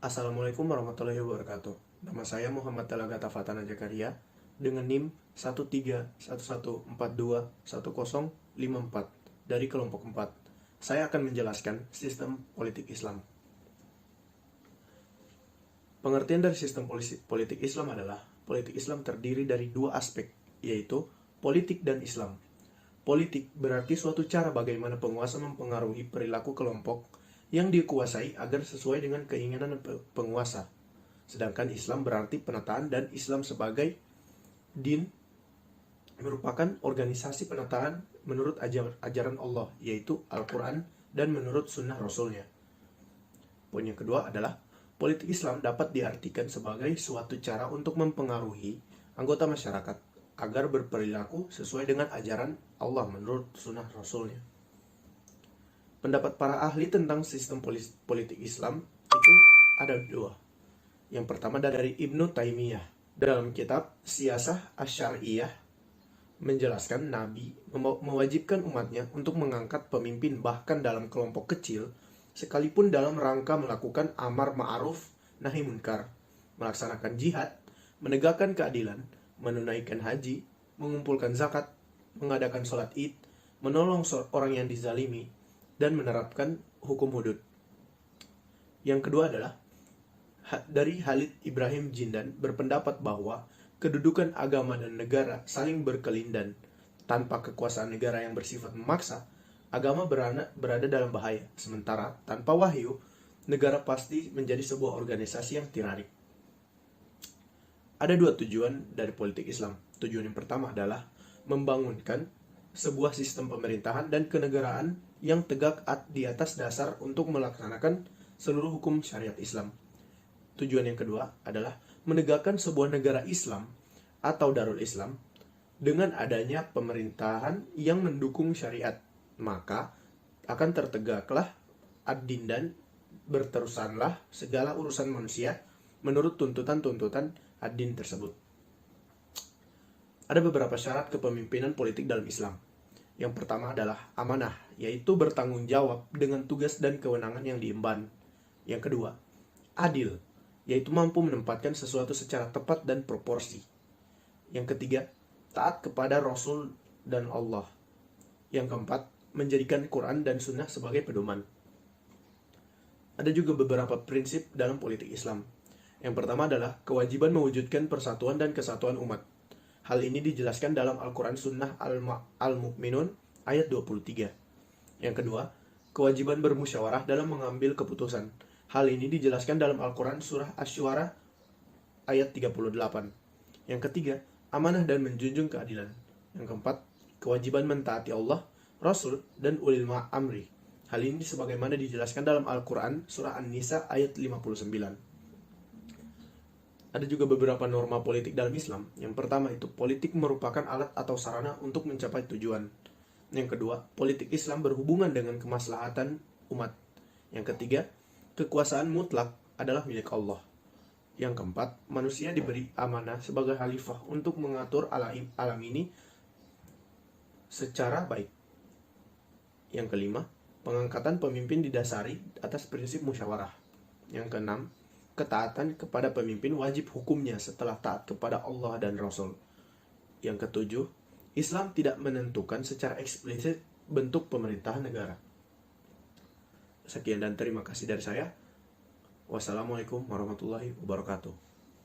Assalamualaikum warahmatullahi wabarakatuh. Nama saya Muhammad Talagata Fatana Jakaria dengan NIM 13114210054 dari kelompok 4. Saya akan menjelaskan sistem politik Islam. Pengertian dari sistem politik Islam adalah politik Islam terdiri dari dua aspek, yaitu politik dan Islam. Politik berarti suatu cara bagaimana penguasa mempengaruhi perilaku kelompok yang dikuasai agar sesuai dengan keinginan penguasa. Sedangkan Islam berarti penataan, dan Islam sebagai din merupakan organisasi penataan menurut ajaran Allah, yaitu Al-Quran, dan menurut sunnah Rasulnya. Poin yang kedua adalah politik Islam dapat diartikan sebagai suatu cara untuk mempengaruhi anggota masyarakat agar berperilaku sesuai dengan ajaran Allah menurut sunnah Rasulnya. Pendapat para ahli tentang sistem politik Islam itu ada dua. Yang pertama dari Ibnu Taimiyah. Dalam kitab Siyasah Asy-Syar'iyyah menjelaskan Nabi mewajibkan umatnya untuk mengangkat pemimpin bahkan dalam kelompok kecil, sekalipun dalam rangka melakukan amar ma'ruf nahi munkar, melaksanakan jihad, menegakkan keadilan, menunaikan haji, mengumpulkan zakat, mengadakan sholat id, menolong orang yang dizalimi, dan menerapkan hukum hudud. Yang kedua adalah dari Khalid Ibrahim Jindan berpendapat bahwa kedudukan agama dan negara saling berkelindan. Tanpa kekuasaan negara yang bersifat memaksa, agama berada dalam bahaya. Sementara tanpa wahyu, negara pasti menjadi sebuah organisasi yang tiranik. Ada dua tujuan dari politik Islam. Tujuan yang pertama adalah membangunkan sebuah sistem pemerintahan dan kenegaraan yang tegak di atas dasar untuk melaksanakan seluruh hukum syariat Islam. Tujuan yang kedua adalah menegakkan sebuah negara Islam atau Darul Islam dengan adanya pemerintahan yang mendukung syariat. Maka akan tertegaklah ad-din dan berterusanlah segala urusan manusia menurut tuntutan-tuntutan ad-din tersebut. Ada beberapa syarat kepemimpinan politik dalam Islam. Yang pertama adalah amanah, yaitu bertanggung jawab dengan tugas dan kewenangan yang diemban. Yang kedua, adil, yaitu mampu menempatkan sesuatu secara tepat dan proporsi. Yang ketiga, taat kepada Rasul dan Allah. Yang keempat, menjadikan Quran dan Sunnah sebagai pedoman. Ada juga beberapa prinsip dalam politik Islam. Yang pertama adalah kewajiban mewujudkan persatuan dan kesatuan umat. Hal ini dijelaskan dalam Al-Quran Sunnah Al-Mu'minun ayat 23. Yang kedua, kewajiban bermusyawarah dalam mengambil keputusan. Hal ini dijelaskan dalam Al-Quran Surah Asy-Syu'ara ayat 38. Yang ketiga, amanah dan menjunjung keadilan. Yang keempat, kewajiban mentaati Allah, Rasul, dan ulil amri. Hal ini sebagaimana dijelaskan dalam Al-Quran Surah An-Nisa ayat 59. Ada juga beberapa norma politik dalam Islam. Yang pertama itu, politik merupakan alat atau sarana untuk mencapai tujuan. Yang kedua, politik Islam berhubungan dengan kemaslahatan umat. Yang ketiga, kekuasaan mutlak adalah milik Allah. Yang keempat, manusia diberi amanah sebagai khalifah untuk mengatur alam ini secara baik. Yang kelima, pengangkatan pemimpin didasari atas prinsip musyawarah. Yang keenam, ketaatan kepada pemimpin wajib hukumnya setelah taat kepada Allah dan Rasul. Yang ketujuh, Islam tidak menentukan secara eksplisit bentuk pemerintahan negara. Sekian dan terima kasih dari saya. Wassalamualaikum warahmatullahi wabarakatuh.